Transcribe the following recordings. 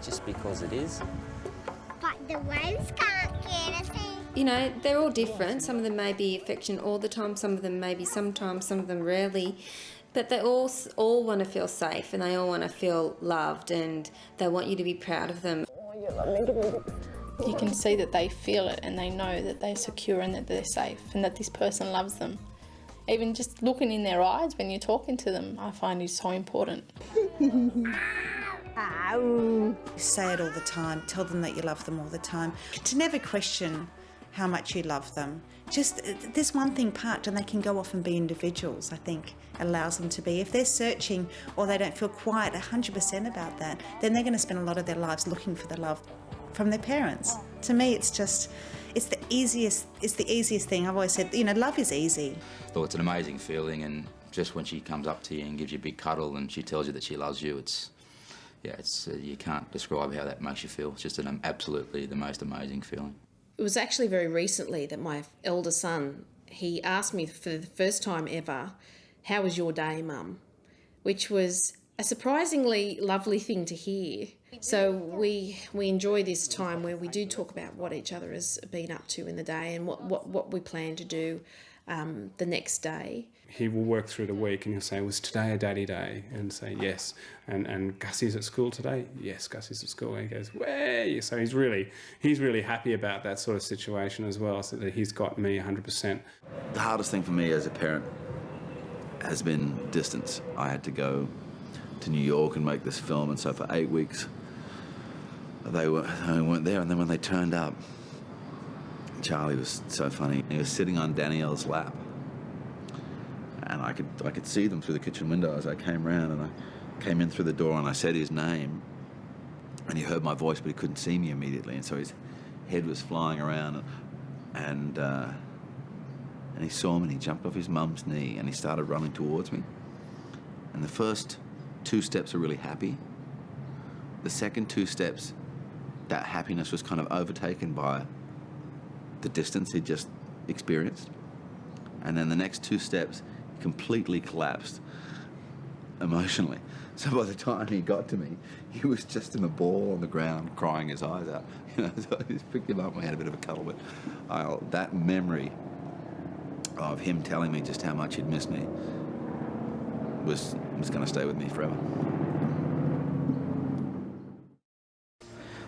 just because it is. But the ones can't get us. You know, they're all different. Some of them may be affection all the time, some of them maybe sometimes, some of them rarely. But they all want to feel safe, and they all want to feel loved, and they want you to be proud of them. You can see that they feel it and they know that they're secure and that they're safe and that this person loves them. Even just looking in their eyes when you're talking to them, I find is so important. Say it all the time, tell them that you love them all the time. To never question how much you love them. Just, there's one thing parked and they can go off and be individuals, I think, allows them to be. If they're searching or they don't feel quite 100% about that, then they're going to spend a lot of their lives looking for the love from their parents. To me, it's the easiest thing. I've always said, you know, love is easy. Well, it's an amazing feeling, and just when she comes up to you and gives you a big cuddle and she tells you that she loves you, you can't describe how that makes you feel. It's just absolutely the most amazing feeling. It was actually very recently that my elder son, he asked me for the first time ever, "How was your day, Mum?" Which was a surprisingly lovely thing to hear. So we enjoy this time where we do talk about what each other has been up to in the day and what we plan to do the next day. He will work through the week and he'll say, "Was today a daddy day?" And say, "Yes." And Gussie's at school today? "Yes, Gussie's at school." And he goes, "Way!" So he's really happy about that sort of situation as well, so that he's got me 100%. The hardest thing for me as a parent has been distance. I had to go to New York and make this film, and so for 8 weeks they weren't there, and then when they turned up, Charlie was so funny. He was sitting on Danielle's lap, and I could see them through the kitchen window as I came round, and I came in through the door and I said his name, and he heard my voice but he couldn't see me immediately, and so his head was flying around, and he saw me and he jumped off his mum's knee and he started running towards me. And the first 2 steps are really happy. The second 2 steps, that happiness was kind of overtaken by the distance he'd just experienced. And then the next 2 steps, he completely collapsed emotionally. So by the time he got to me, he was just in a ball on the ground, crying his eyes out. You know, so I just picked him up and we had a bit of a cuddle. But that memory of him telling me just how much he'd missed me was going to stay with me forever.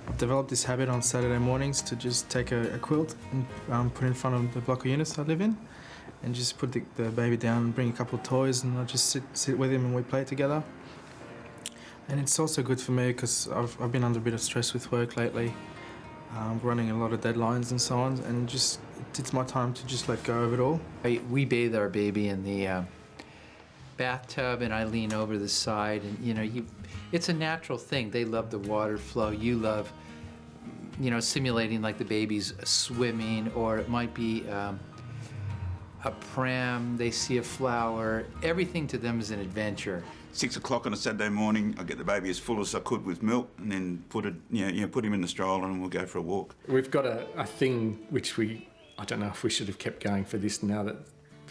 I've developed this habit on Saturday mornings to just take a quilt and put it in front of the block of units I live in, and just put the baby down and bring a couple of toys, and I just sit with him and we play together. And it's also good for me because I've been under a bit of stress with work lately, running a lot of deadlines and so on, and just it's my time to just let go of it all. We bathe our baby in the bathtub, and I lean over the side, and you know, it's a natural thing. They love the water flow. You love, you know, simulating like the baby's swimming, or it might be a pram. They see a flower. Everything to them is an adventure. 6 o'clock on a Saturday morning, I get the baby as full as I could with milk, and then put him in the stroller, and we'll go for a walk. We've got a thing which I don't know if we should have kept going for this now that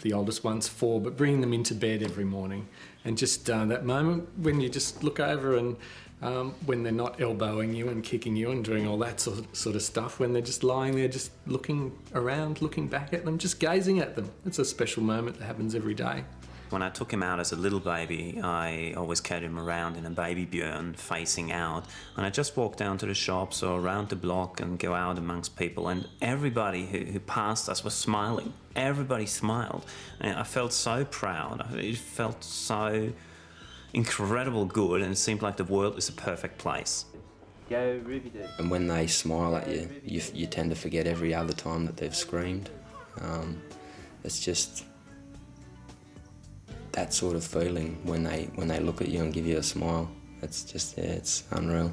the oldest one's 4, but bringing them into bed every morning, and just that moment when you just look over and when they're not elbowing you and kicking you and doing all that sort of stuff, when they're just lying there just looking around, looking back at them, just gazing at them. It's a special moment that happens every day. When I took him out as a little baby, I always carried him around in a baby björn facing out, and I just walk down to the shops or around the block and go out amongst people, and everybody who passed us was smiling. Everybody smiled, and I felt so proud. It felt so incredible good, and it seemed like the world is a perfect place. Go Ruby Doo. And when they smile at you, you tend to forget every other time that they've screamed. It's just that sort of feeling when they look at you and give you a smile. It's just, it's unreal.